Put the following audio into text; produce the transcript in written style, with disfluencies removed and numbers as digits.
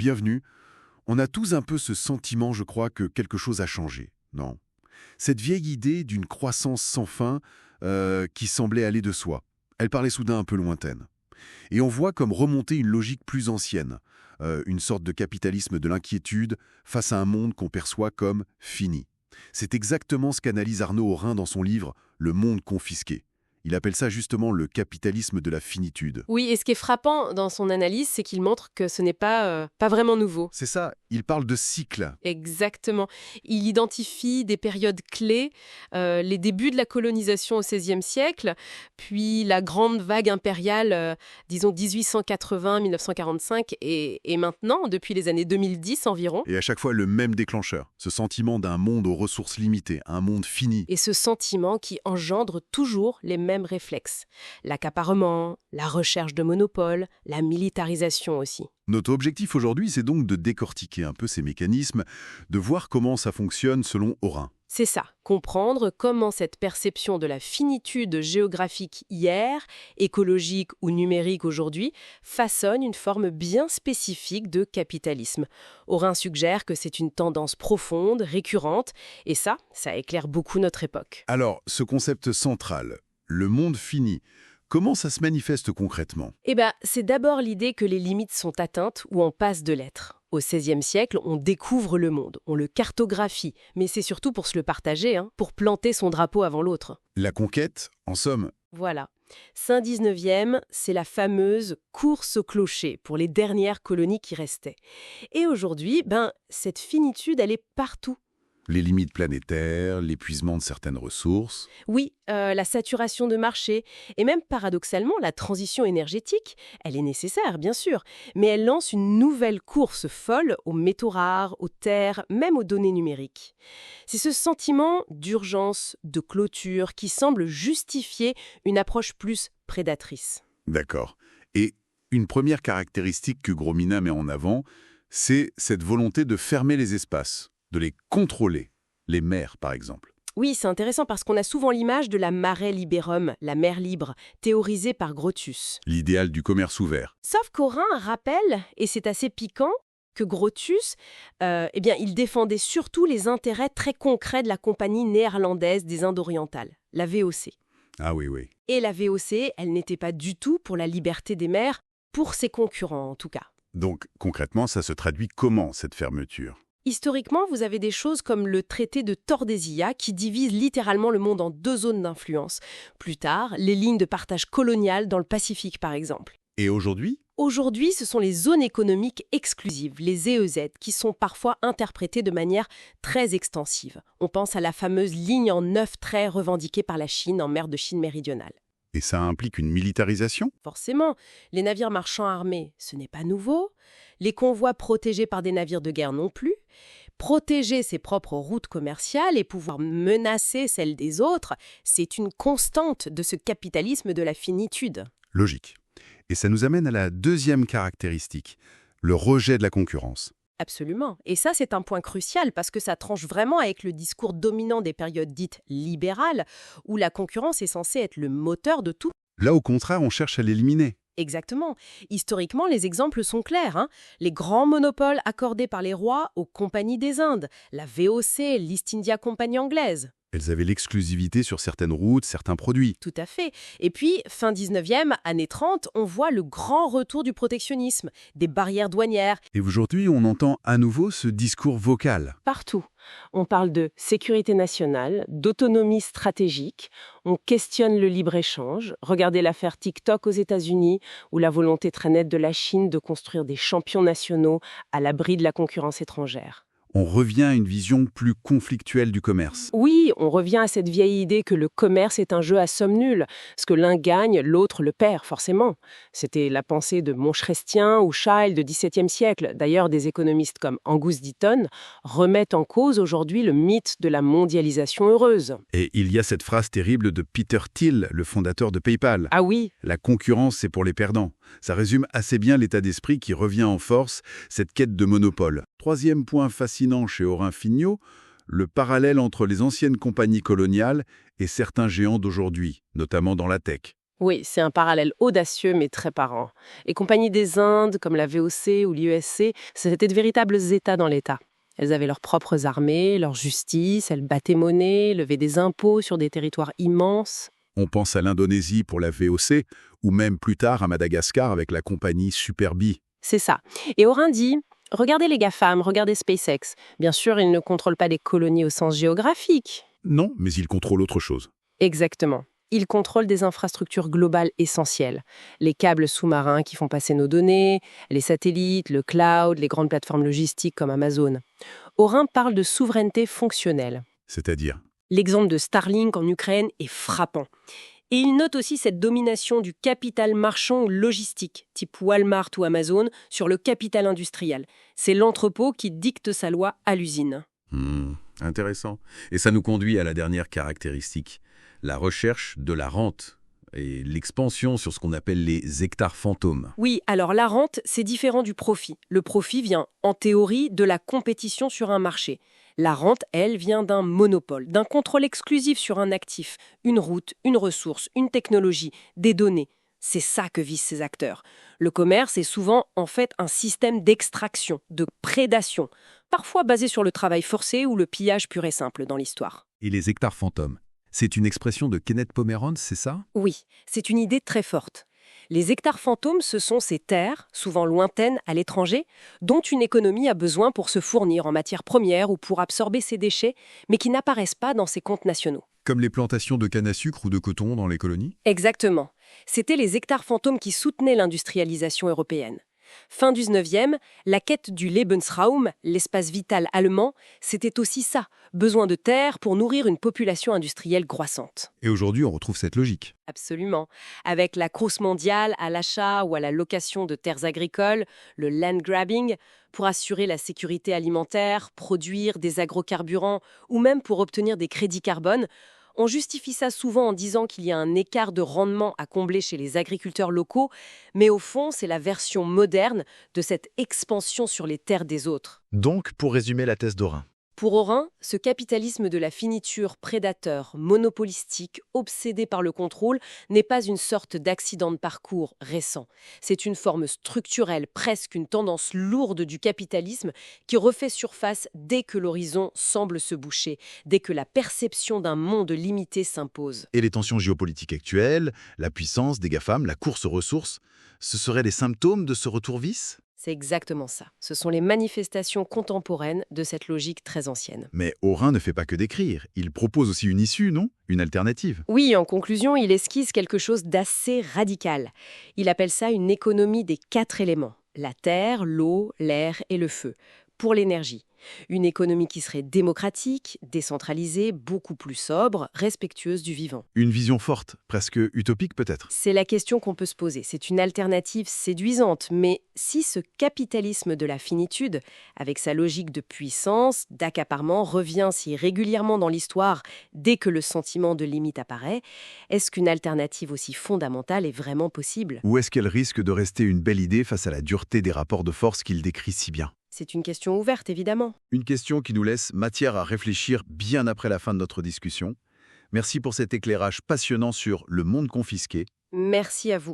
bienvenue. On a tous un peu ce sentiment, je crois, que quelque chose a changé, non? Cette vieille idée d'une croissance sans fin qui semblait aller de soi. Elle paraît soudain un peu lointaine. Et on voit comme remonter une logique plus ancienne, une sorte de capitalisme de l'inquiétude face à un monde qu'on perçoit comme fini. C'est exactement ce qu'analyse Arnaud Aurin dans son livre « Le monde confisqué ». Il appelle ça justement le capitalisme de la finitude. Oui, et ce qui est frappant dans son analyse, c'est qu'il montre que ce n'est pas vraiment nouveau. C'est ça, il parle de cycle. Exactement. Il identifie des périodes clés, les débuts de la colonisation au XVIe siècle, puis la grande vague impériale, disons 1880-1945, et maintenant, depuis les années 2010 environ. Et à chaque fois, le même déclencheur, ce sentiment d'un monde aux ressources limitées, un monde fini. Et ce sentiment qui engendre toujours les mêmes réflexes. L'accaparement, la recherche de monopole, la militarisation aussi. Notre objectif aujourd'hui, c'est donc de décortiquer un peu ces mécanismes, de voir comment ça fonctionne selon Aurin. C'est ça, comprendre comment cette perception de la finitude géographique hier, écologique ou numérique aujourd'hui, façonne une forme bien spécifique de capitalisme. Aurin suggère que c'est une tendance profonde, récurrente, et ça éclaire beaucoup notre époque. Alors, ce concept central, le monde fini, comment ça se manifeste concrètement? C'est d'abord l'idée que les limites sont atteintes ou en passe de l'être. Au XVIe siècle, on découvre le monde, on le cartographie, mais c'est surtout pour se le partager, pour planter son drapeau avant l'autre. La conquête, en somme. Voilà. Fin 19e, c'est la fameuse course au clocher pour les dernières colonies qui restaient. Et aujourd'hui, cette finitude, elle est partout. Les limites planétaires, l'épuisement de certaines ressources. Oui, la saturation de marché, et même paradoxalement, la transition énergétique, elle est nécessaire, bien sûr, mais elle lance une nouvelle course folle aux métaux rares, aux terres, même aux données numériques. C'est ce sentiment d'urgence, de clôture, qui semble justifier une approche plus prédatrice. D'accord. Et une première caractéristique que Gromina met en avant, c'est cette volonté de fermer les espaces, de les contrôler, les mers par exemple. Oui, c'est intéressant parce qu'on a souvent l'image de la mare liberum, la mer libre, théorisée par Grotius. L'idéal du commerce ouvert. Sauf qu'Aurin rappelle, et c'est assez piquant, que Grotius, il défendait surtout les intérêts très concrets de la compagnie néerlandaise des Indes orientales, la VOC. Ah oui, oui. Et la VOC, elle n'était pas du tout pour la liberté des mers, pour ses concurrents en tout cas. Donc concrètement, ça se traduit comment cette fermeture ? Historiquement, vous avez des choses comme le traité de Tordesillas qui divise littéralement le monde en deux zones d'influence. Plus tard, les lignes de partage coloniales dans le Pacifique par exemple. Et aujourd'hui ? Aujourd'hui, ce sont les zones économiques exclusives, les EEZ, qui sont parfois interprétées de manière très extensive. On pense à la fameuse ligne en 9 traits revendiquée par la Chine en mer de Chine méridionale. Et ça implique une militarisation ? Forcément, les navires marchands armés, ce n'est pas nouveau. Les convois protégés par des navires de guerre non plus. Protéger ses propres routes commerciales et pouvoir menacer celles des autres, c'est une constante de ce capitalisme de la finitude. Logique. Et ça nous amène à la deuxième caractéristique, le rejet de la concurrence. Absolument. Et ça, c'est un point crucial parce que ça tranche vraiment avec le discours dominant des périodes dites libérales, où la concurrence est censée être le moteur de tout. Là, au contraire, on cherche à l'éliminer. Exactement. Historiquement, les exemples sont clairs. Les grands monopoles accordés par les rois aux compagnies des Indes, la VOC, l'East India Company anglaise. Elles avaient l'exclusivité sur certaines routes, certains produits. Tout à fait. Et puis, fin 19e, années 30, on voit le grand retour du protectionnisme, des barrières douanières. Et aujourd'hui, on entend à nouveau ce discours vocal. Partout. On parle de sécurité nationale, d'autonomie stratégique, on questionne le libre-échange. Regardez l'affaire TikTok aux États-Unis, ou la volonté très nette de la Chine de construire des champions nationaux à l'abri de la concurrence étrangère. On revient à une vision plus conflictuelle du commerce. Oui, on revient à cette vieille idée que le commerce est un jeu à somme nulle. Ce que l'un gagne, l'autre le perd, forcément. C'était la pensée de Montchrestien ou Child du XVIIe siècle. D'ailleurs, des économistes comme Angus Deaton remettent en cause aujourd'hui le mythe de la mondialisation heureuse. Et il y a cette phrase terrible de Peter Thiel, le fondateur de PayPal. Ah oui. La concurrence, c'est pour les perdants. Ça résume assez bien l'état d'esprit qui revient en force, cette quête de monopole. Troisième point fascinant chez Aurin Fignot, le parallèle entre les anciennes compagnies coloniales et certains géants d'aujourd'hui, notamment dans la tech. Oui, c'est un parallèle audacieux mais très parent. Les compagnies des Indes, comme la VOC ou l'USC, c'était de véritables États dans l'État. Elles avaient leurs propres armées, leur justice, elles battaient monnaie, levaient des impôts sur des territoires immenses. On pense à l'Indonésie pour la VOC, ou même plus tard à Madagascar avec la compagnie Superbee. C'est ça. Et Orin dit, regardez les GAFAM, regardez SpaceX. Bien sûr, ils ne contrôlent pas des colonies au sens géographique. Non, mais ils contrôlent autre chose. Exactement. Ils contrôlent des infrastructures globales essentielles. Les câbles sous-marins qui font passer nos données, les satellites, le cloud, les grandes plateformes logistiques comme Amazon. Orin parle de souveraineté fonctionnelle. C'est-à-dire? L'exemple de Starlink en Ukraine est frappant. Et il note aussi cette domination du capital marchand ou logistique, type Walmart ou Amazon, sur le capital industriel. C'est l'entrepôt qui dicte sa loi à l'usine. Intéressant. Et ça nous conduit à la dernière caractéristique, la recherche de la rente et l'expansion sur ce qu'on appelle les hectares fantômes. Oui, alors la rente, c'est différent du profit. Le profit vient, en théorie, de la compétition sur un marché. La rente, elle, vient d'un monopole, d'un contrôle exclusif sur un actif, une route, une ressource, une technologie, des données. C'est ça que visent ces acteurs. Le commerce est souvent, en fait, un système d'extraction, de prédation, parfois basé sur le travail forcé ou le pillage pur et simple dans l'histoire. Et les hectares fantômes, c'est une expression de Kenneth Pomeranz, c'est ça? Oui, c'est une idée très forte. Les hectares fantômes, ce sont ces terres, souvent lointaines à l'étranger, dont une économie a besoin pour se fournir en matières premières ou pour absorber ses déchets, mais qui n'apparaissent pas dans ses comptes nationaux. Comme les plantations de canne à sucre ou de coton dans les colonies? Exactement. C'étaient les hectares fantômes qui soutenaient l'industrialisation européenne. Fin 19e, la quête du Lebensraum, l'espace vital allemand, c'était aussi ça, besoin de terre pour nourrir une population industrielle croissante. Et aujourd'hui, on retrouve cette logique. Absolument. Avec la course mondiale à l'achat ou à la location de terres agricoles, le land grabbing, pour assurer la sécurité alimentaire, produire des agrocarburants ou même pour obtenir des crédits carbone, on justifie ça souvent en disant qu'il y a un écart de rendement à combler chez les agriculteurs locaux, mais au fond, c'est la version moderne de cette expansion sur les terres des autres. Donc, pour résumer la thèse d'Orin, Pour Orin, ce capitalisme de la finiture prédateur, monopolistique, obsédé par le contrôle, n'est pas une sorte d'accident de parcours récent. C'est une forme structurelle, presque une tendance lourde du capitalisme qui refait surface dès que l'horizon semble se boucher, dès que la perception d'un monde limité s'impose. et les tensions géopolitiques actuelles, la puissance des GAFAM, la course aux ressources, ce seraient les symptômes de ce retour vice? C'est exactement ça. Ce sont les manifestations contemporaines de cette logique très ancienne. Mais Orin ne fait pas que décrire, il propose aussi une issue, non? Une alternative. Oui, en conclusion, il esquisse quelque chose d'assez radical. Il appelle ça une économie des 4 éléments. La terre, l'eau, l'air et le feu. Pour l'énergie. Une économie qui serait démocratique, décentralisée, beaucoup plus sobre, respectueuse du vivant. Une vision forte, presque utopique peut-être. C'est la question qu'on peut se poser. C'est une alternative séduisante, mais si ce capitalisme de la finitude, avec sa logique de puissance, d'accaparement, revient si régulièrement dans l'histoire dès que le sentiment de limite apparaît, est-ce qu'une alternative aussi fondamentale est vraiment possible ? Ou est-ce qu'elle risque de rester une belle idée face à la dureté des rapports de force qu'il décrit si bien? C'est une question ouverte, évidemment. Une question qui nous laisse matière à réfléchir bien après la fin de notre discussion. Merci pour cet éclairage passionnant sur le monde confisqué. Merci à vous.